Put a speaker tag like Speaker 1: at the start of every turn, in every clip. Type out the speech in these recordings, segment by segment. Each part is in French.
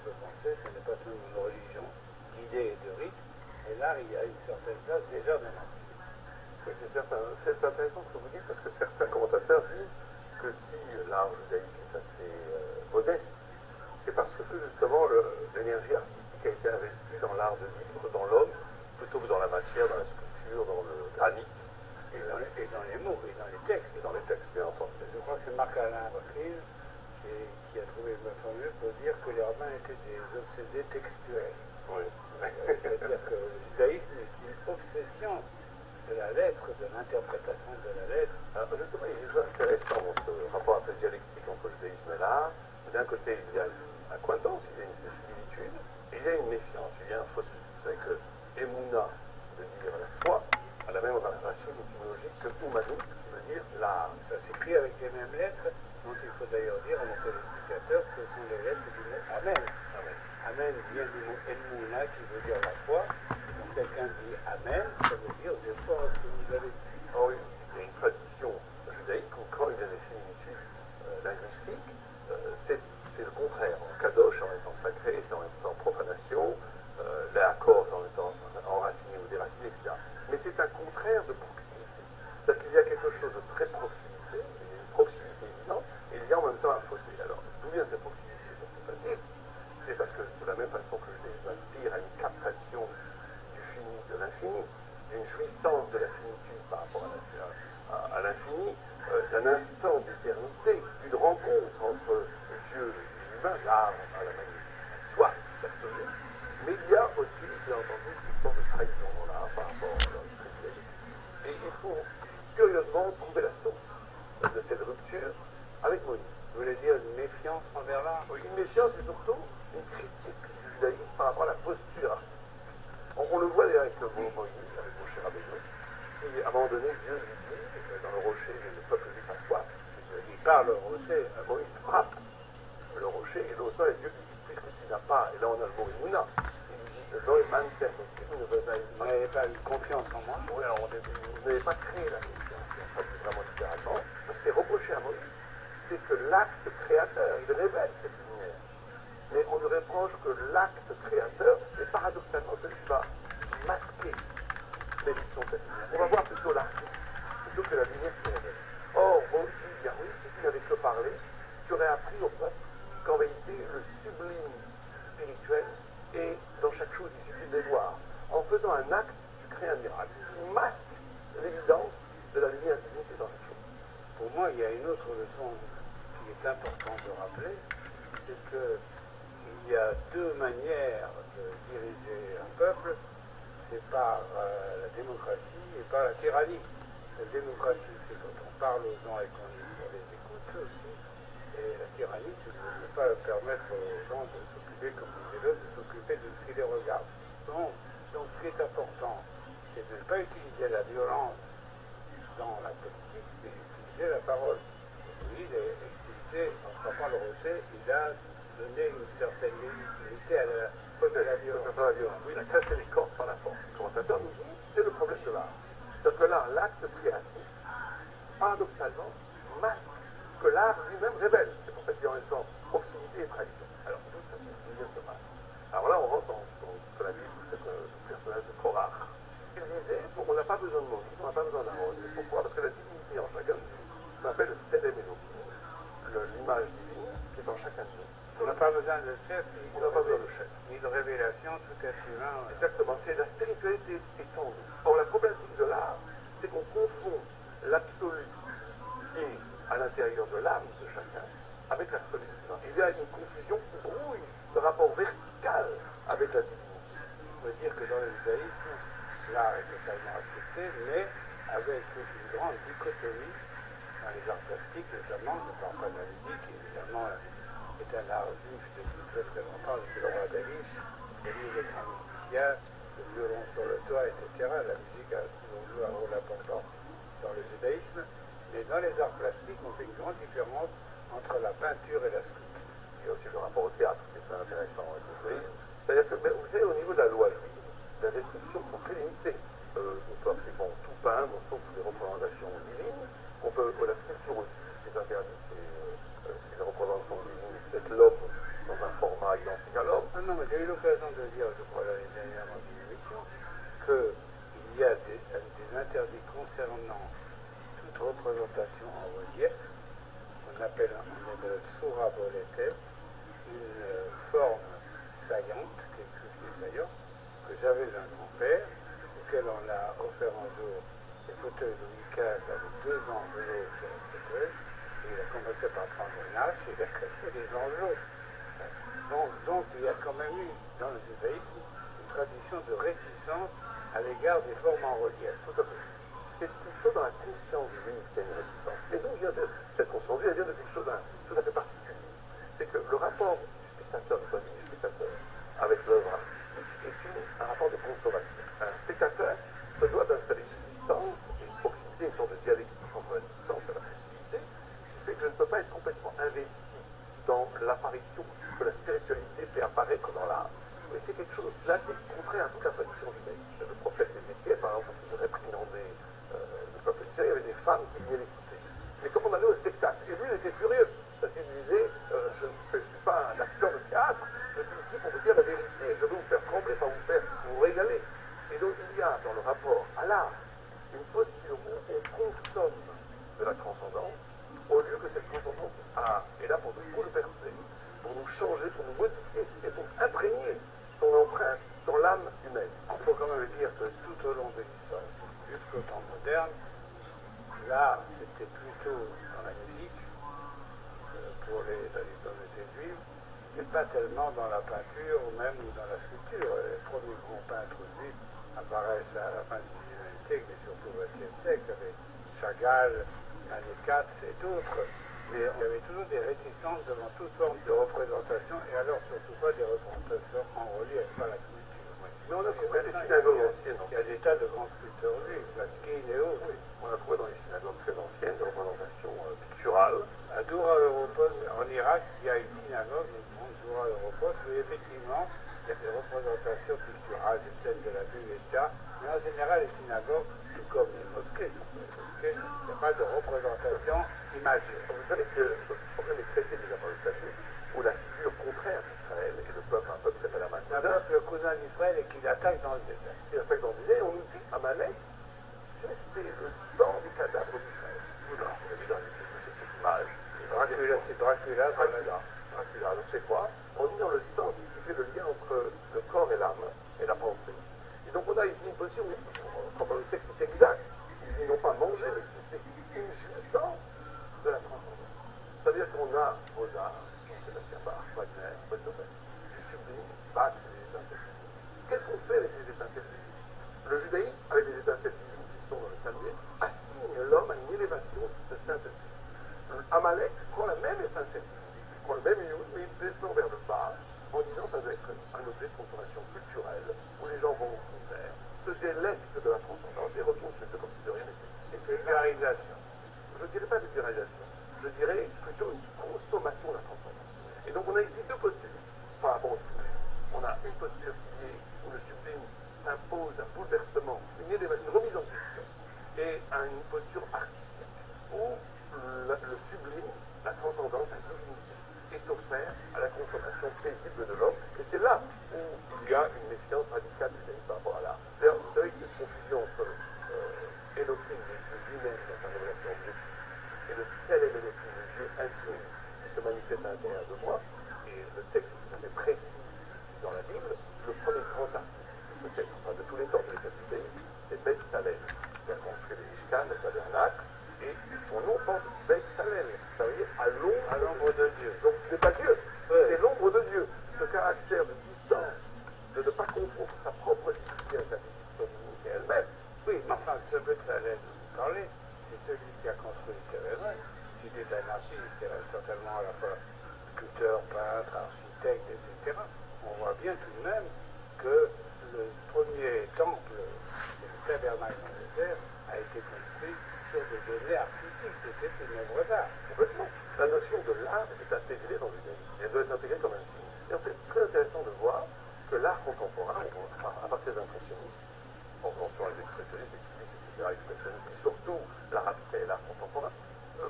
Speaker 1: peut penser, ce n'est pas seulement une religion d'idées et de rites, et là, il y a une certaine place déjà dans la vie.
Speaker 2: Oui, c'est intéressant ce que vous dites, parce que certains commentateurs disent que si l'art judaïque est assez modeste, c'est parce que justement l'énergie artistique a été investie dans l'art de vivre, dans l'homme, plutôt que dans la matière, dans la sculpture, dans le granit.
Speaker 1: Et dans les mots, et dans les textes.
Speaker 2: Et dans les textes, bien entendu.
Speaker 1: Je crois que c'est Marc-Alain Wackel qui a trouvé une formule pour dire que les rabbins étaient des obsédés textuels.
Speaker 2: Oui.
Speaker 1: C'est-à-dire que le judaïsme est une obsession de la lettre, de l'interprétation de la lettre.
Speaker 2: Alors justement, il est intéressant ce rapport un peu dialectique entre le judaïsme et l'art. D'un côté, il y a une accointance, il y a une similitude, et il y a une méfiance, il y a un fossé. Vous savez que Emouna veut dire la foi, a la même racine étymologique que Umanu, qui veut dire l'art.
Speaker 1: Ça s'écrit avec les mêmes lettres, dont il faut d'ailleurs dire à nos téléspectateurs que ce sont les lettres du mot Amen.
Speaker 2: Amen.
Speaker 1: Amen vient du mot Emouna, qui veut dire la foi. Quand quelqu'un dit Amen, ça veut dire je crois à ce que vous avez dit.
Speaker 2: Oh oui, il y a une tradition judaïque où quand il y a des similitudes linguistiques, c'est le contraire. Kadosh en étant sacré, c'est en même temps profanation, les accords en étant enracinés ou déracinés, etc. Mais c'est un contraire de proximité. C'est-à-dire qu'il y a quelque chose de très proximité, il y a une proximité évidente, et il y a en même temps un fossé. Alors, d'où vient cette proximité? Ça, c'est facile. C'est parce que de la même façon que je les inspire à une captation du fini, de l'infini, d'une jouissance de la finitude par rapport à l'infini, d'un instant d'éternité, d'une rencontre entre Dieu et l'humain, l'art à la manière soit absolue, mais il y a aussi, bien entendu, une sorte de trahison là, par rapport à l'homme. Et il faut curieusement trouver la source de cette rupture avec Moïse.
Speaker 1: Vous voulez dire une méfiance envers l'art?
Speaker 2: Oui, une méfiance et surtout une critique du judaïsme par rapport à la posture artistique. On le voit d'ailleurs avec Moïse, avec Moshe Rabbeinu, qui à un moment donné, Dieu lui dit, dans le rocher, le peuple lui a soif.
Speaker 1: Il parle au rocher.
Speaker 2: Moïse frappe le rocher et l'eau sort et Dieu lui dit, puisque tu n'as pas, et là on a le mot Emouna, il lui dit,
Speaker 1: Vous n'avez pas une confiance en moi?
Speaker 2: oui, alors vous n'avez pas créé la confiance, ça dit vraiment littéralement, parce qu'il est reproché à Moïse, c'est que l'acte créateur, il révèle cette lumière. Mais on lui reproche que l'acte créateur est paradoxalement celui qui va masquer l'émission de cette lumière. On va voir plutôt l'artiste, plutôt que la lumière qui révèle. Or, Moïse dit, bien oui, si tu n'avais que parlé, tu aurais appris au peuple qu'en vérité, le sublime spirituel est dans chaque chose, il suffit de les voir. En faisant un acte, tu crées un miracle. Tu masques l'évidence de la lumière divine qui est dans chaque chose.
Speaker 1: Pour moi, il y a une autre leçon qui est importante de rappeler, c'est qu'il y a deux manières de diriger un peuple, c'est par la démocratie et par la tyrannie. La démocratie, c'est quand on parle aux gens et qu'on les écoute aussi, et la tyrannie, c'est de ne pas permettre aux gens de s'occuper, comme disait l'autre, de s'occuper de ce qui les regarde. Donc, ce qui est important, c'est de ne pas utiliser la violence dans la politique, mais utiliser la parole. Lui, il a expliqué, en frappant le rocher, il a donné une certaine légitimité à la violence.
Speaker 2: Oui, il a cassé les cordes par la force. Le commentateur nous dit, c'est le problème de l'art. C'est-à-dire que là, l'acte créatif, paradoxalement, masque que l'art lui-même révèle. C'est pour ça qu'il y a en même temps proximité et trahison. Alors, d'où ça se passe. Alors là, on rentre dans ce qu'on a dit, c'est le personnage de Korach. Il disait, on n'a pas besoin de Moïse, on n'a pas besoin d'Aaron. Pourquoi? Parce que la divinité en chacun de nous, ce qu'on appelle le Tselem Elohim, l'image divine qui est en chacun de nous.
Speaker 1: On n'a pas besoin de chef,
Speaker 2: on n'a pas besoin de chef.
Speaker 1: Ni de révélation, tout être humain.
Speaker 2: Exactement, c'est la spiritualité étendue. Or, la problématique de l'art, c'est qu'on confond l'absolu qui est à l'intérieur de l'âme de chacun avec l'absolu divin. Il y a une confusion qui brouille le rapport vertical avec la divinité.
Speaker 1: On peut dire que dans le judaïsme, l'art est totalement accepté, mais avec une grande dichotomie dans les arts plastiques, notamment, je ne parle pas de la musique, qui évidemment est un art juif depuis très très longtemps, depuis le roi David, il y a eu des grands musiciens, le violon sur le toit, etc. La musique a toujours joué un rôle important dans le judaïsme, mais dans les arts plastiques, on fait une grande différence entre la peinture et la sculpture.
Speaker 2: Il y a aussi le rapport au théâtre, qui est très intéressant avec le judaïsme. C'est-à-dire que, vous savez, au niveau de la loi juive, les restrictions sont très limitées. On peut absolument tout peindre, sauf les représentations divines. On peut, la sculpture aussi, ce qui est interdit, c'est les représentations divines, c'est l'homme dans un format identique à l'homme.
Speaker 1: que Louis XV avait 2 angelots sur le fauteuil, et il a commencé par prendre une hache et il a cassé les angelots. Donc il y a quand même eu dans le judaïsme une tradition de réticence à l'égard des formes en relief.
Speaker 2: Tout à fait. C'est une chose dans la conscience juive qui a une résistance. Et d'où vient cette conscience juive? Elle vient de quelque chose tout à fait particulier. C'est que le rapport du spectateur, du spectateur, avec l'œuvre artistique est un rapport de consommation. Un spectateur se doit d'installer une distance, une proximité, une sorte de dialectique entre la distance et la proximité, qui fait que je ne peux pas être complètement investi dans l'apparition que la spiritualité fait apparaître dans l'art. Et c'est quelque chose là qui est contraire à toute la tradition judaïque. Le prophète Ézéchiel, par exemple, quand il réprimandait le peuple d'Israël, il y avait des femmes qui venaient l'écouter. Mais comme on allait au spectacle, et lui il était furieux, parce qu'il disait je ne suis pas un acteur de théâtre, je suis ici pour vous dire la vérité, je veux vous faire trembler, pas vous régaler. Et donc il y a dans le rapport à l'art une posture où on consomme de la transcendance, au lieu que cette transcendance est là pour nous bouleverser, pour nous changer, pour nous modifier et pour imprégner son empreinte sur l'âme humaine.
Speaker 1: Il faut quand même dire que tout au long de l'histoire, jusqu'au temps moderne, l'art c'était plutôt dans la musique, pour les communautés juives, et pas tellement dans la peinture ou même dans la sculpture. Les premiers grands peintres juifs apparaissent à la fin du XIXe siècle et surtout au XXe siècle, avec Chagall, Manet Katz et d'autres. Mais il y avait toujours des réticences devant toute forme de représentation, et alors surtout pas des représentations en relief, pas la sculpture.
Speaker 2: Mais on a trouvé des synagogues anciennes.
Speaker 1: Il y a des tas de grands sculpteurs juifs, Vatkin et autres.
Speaker 2: Oui, on a trouvé dans les synagogues très anciennes des représentations picturales.
Speaker 1: À Doura Europos, en Irak, il y a une synagogue, Doura Europos, où effectivement, il y a des représentations picturales, des scènes de la Bible, etc. Mais en général, les synagogues, tout comme les mosquées, il n'y a pas de représentation imagée.
Speaker 2: Vous savez que le problème est traité déjà par le statut, où la figure contraire d'Israël et le peuple, un peuple qui s'appelle Amalek.
Speaker 1: Un peuple cousin d'Israël et qui l'attaque dans le désert.
Speaker 2: Qui l'attaque dans le désert, et on nous dit Amalek, c'est le sang du cadavre d'Israël. Vous avez vu dans cette image.
Speaker 1: C'est Dracula.
Speaker 2: Dracula, donc c'est quoi? On dit dans le sang, c'est ce qui fait le lien entre le corps et l'âme, et la pensée. Et donc on a ici une position, quand on sait que c'est exact, ils n'ont pas mangé, mais c'est une jouissance de la transcendance. Ça veut dire qu'on a Mozart, Jean-Sébastien Bach, Wagner, Beethoven, du sublime, Bach, les étincelles. Qu'est-ce qu'on fait avec ces étincelles divines? Le judaïsme, avec les étincelles divines qui sont dans le Talmud, assigne l'homme à une élévation de sainteté. Amalek prend la même étincelle divine, prend le même yud, mais il descend vers le bas, en disant ça doit être un objet de consommation culturelle, où les gens vont au concert, se délectent de la transcendance et retournent chez eux comme si de rien n'était.
Speaker 1: Et vulgarisation.
Speaker 2: Je ne dirais pas vulgarisation, je dirais plutôt une consommation de la transcendance. Et donc on a ici deux postures par rapport au sublime. On a une posture qui est où le sublime impose un bouleversement, une remise en question, et une posture artistique où le sublime, la transcendance, la divinité, est offert à la consommation paisible de l'homme. Et c'est là où il y a une méfiance radicale du judaïsme par rapport à l'art. D'ailleurs, vous savez que cette confusion entre Elohim, le Dieu lui-même dans sa révélation objective, et le ciel et Elohim, le Dieu intime qui se manifeste à l'intérieur de moi, et le texte est tout à fait précis dans la Bible, le premier grand artiste, peut-être de tous les temps de l'État judaïque, c'est Beth Salel, qui a construit les Mishkan, le tabernacle, et son nom porte Beth Salel, ça veut dire à l'ombre de Dieu. Donc ce n'est pas Dieu, c'est l'ombre de Dieu. Ce caractère de distance, de ne pas confondre sa propre divinité avec la divinité elle-même.
Speaker 1: Oui, mais enfin, ce Beth Salel dont vous parlez, c'est celui qui a construit le Téléphone. Si c'était un artiste, il était certainement à la fois sculpteur, peintre, architecte, etc. On voit bien tout de même que le premier temple, le tabernacle dans le désert, a été construit sur des données artistiques. C'était une œuvre d'art.
Speaker 2: Complètement. La notion de l'art est intégrée dans le judaïsme. Elle doit être intégrée comme un signe. Et c'est très intéressant de voir que l'art contemporain, à partir des impressionnistes, en sur les expressionnistes, les cubistes, etc., expressionnistes, et surtout l'art abstrait et l'art contemporain,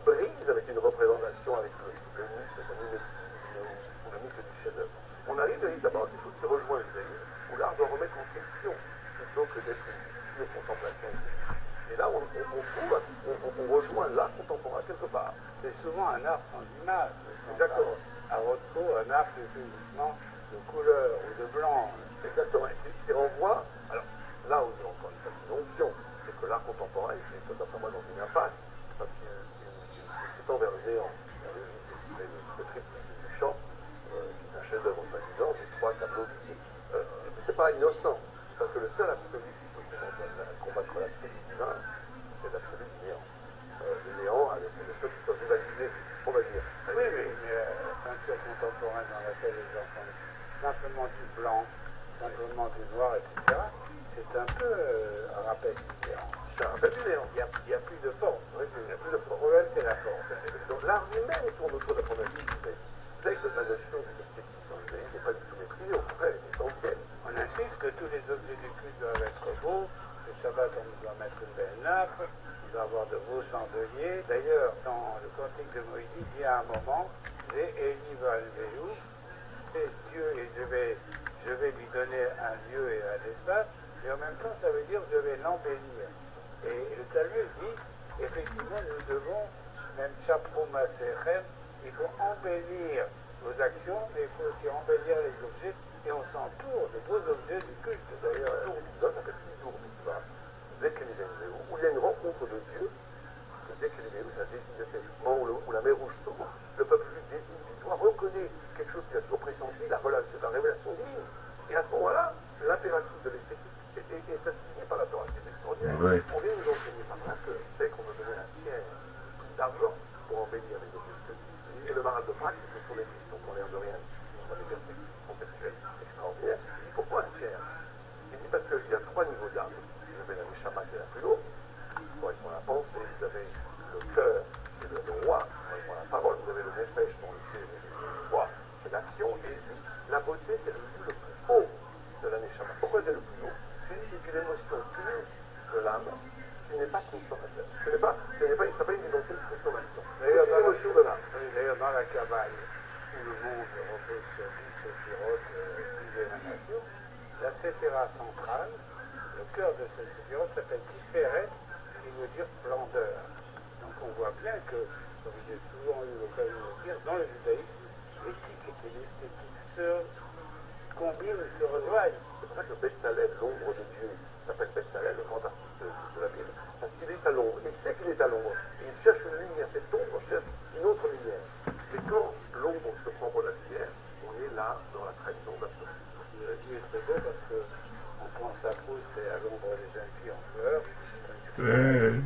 Speaker 2: brise avec une représentation, avec le mythe de mimétisme ou le mythe du chef-d'œuvre. On arrive véritablement à quelque chose qui rejoint le judaïsme, où l'art doit remettre en question plutôt que d'être une contemplation. Et là, on rejoint l'art contemporain quelque part.
Speaker 1: C'est souvent un art sans image.
Speaker 2: Exactement.
Speaker 1: À Rothko, un art qui fait uniquement de couleur ou de blanc.
Speaker 2: Exactement. Et qui renvoie. Alors, là où il y a encore une fois une onction, c'est que l'art contemporain est
Speaker 1: appelle idéal.
Speaker 2: C'est un bel idéal.
Speaker 1: Il n'y a plus de forme.
Speaker 2: Oui, il n'y a plus de
Speaker 1: Le
Speaker 2: forme.
Speaker 1: problème, c'est la forme.
Speaker 2: Donc l'art lui-même tourne autour de la formation judaïque. Vous savez que la notion de l'esthétique dans le judaïsme n'est pas du tout maîtrisée, au contraire, elle est essentielle.
Speaker 1: On insiste que tous les objets du culte doivent être beaux. Le Shabbat, on doit mettre une belle nappe. On doit avoir de beaux chandeliers. D'ailleurs, dans le cantique de Moïse, il y a un moment, c'est Eli Valveu, c'est Dieu et je vais lui donner un lieu et un espace. Et en même temps, ça veut dire je vais l'embellir. Et le Talmud dit, effectivement, nous devons, même Chaproma Sechem, il faut embellir nos actions, mais il faut aussi embellir les objets, et on s'entoure de beaux objets du culte.
Speaker 2: D'ailleurs, ça s'appelle Hidur Mitzvah, Zekelivenu, où il y a une rencontre de Dieu, que Zekelivenu, c'est un désigne, c'est le moment où la mer rouge s'ouvre, le peuple juif désigne du doigt, reconnaît quelque chose qu'il a toujours pressenti, la révélation divine. Et à ce moment-là, l'impératif de l'esthétique est assigné par la Torah, c'est extraordinaire.
Speaker 3: Ouais.
Speaker 2: On vient nous enseigner par là que dès qu'on veut donner un tiers d'argent pour embellir les objets, et le maral de Prague, ce sont des questions qui ont l'air de rien, dans des perspectives conceptuelles extraordinaires. Il dit pourquoi un tiers? Il dit parce qu'il y a trois niveaux d'âme. Vous avez la Neshama qui est la plus haute, qui correspond à la pensée, vous avez le cœur, qui est le roi, qui correspond à la parole, vous avez le Nefesh, dont c'est le roi, c'est l'action, et la beauté, c'est le lieu le plus haut de la Neshama. Pourquoi c'est le plus haut? C'est une émotion pure de l'âme qui n'est pas consommateur. Ce n'est pas une identité de consommation. C'est une émotion de l'âme.
Speaker 1: D'ailleurs, dans la Kabbale, où le monde repose sur 10 séphirotes, 10 émanations, la séphira centrale, le cœur de cette séphirot s'appelle Tiferet, qui veut dire splendeur. Donc on voit bien que, comme j'ai souvent eu l'occasion de dire, dans le judaïsme, l'éthique et l'esthétique se combinent, se rejoignent.
Speaker 2: C'est pour ça que Betzalel, l'ombre de Dieu, s'appelle Betzalel, le grand artiste de la Bible, parce qu'il est à l'ombre. Il sait qu'il est à l'ombre. Et il cherche une lumière. Cette ombre cherche une autre lumière. Et quand l'ombre se prend pour la lumière, on est là dans la trahison absolue.
Speaker 1: Dieu est très beau parce qu'on pense à Proust et à l'ombre des jeunes filles en fleurs.
Speaker 3: Ouais.